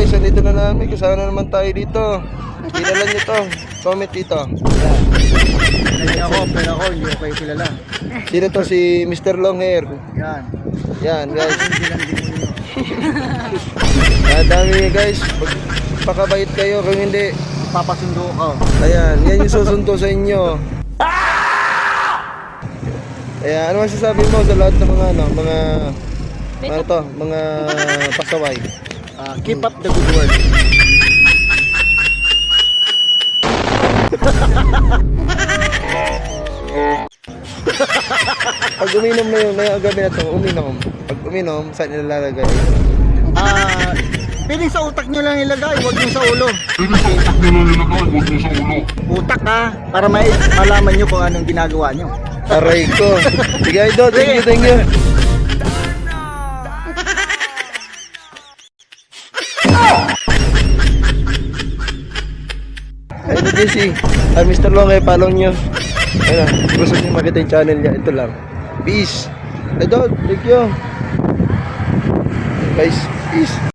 guys, andito na namin. Kasama na naman tayo dito. Kilala nyo to. Comment dito. Ako, pero ako, hindi ko kayo kilala. Sino to? Si Mr. Longhair. Yan. Yan guys. Hindi lang din mo nyo. Dami nyo guys. Pagpakabait kayo kung hindi. Papasundo ko. Ayan, yan yung susundo sa inyo. Ayan, ano masasabi mo sa lahat ng mga pasaway? Keep up the good work. Pag uminom na yun, ngayong gabi na to, uminom. Pag uminom, saan nilalagay? Piling sa utak nyo lang ilagay, huwag nyo sa ulo. Utak ha, para malaman nyo kung anong ginagawa nyo. Aray ko. Sige idol, thank you. Ayun Jesse, Mr. Long, follow nyo. Ayun na, gusto nyo makita yung channel niya, ito lang. Peace. Idol, thank you. Guys, peace.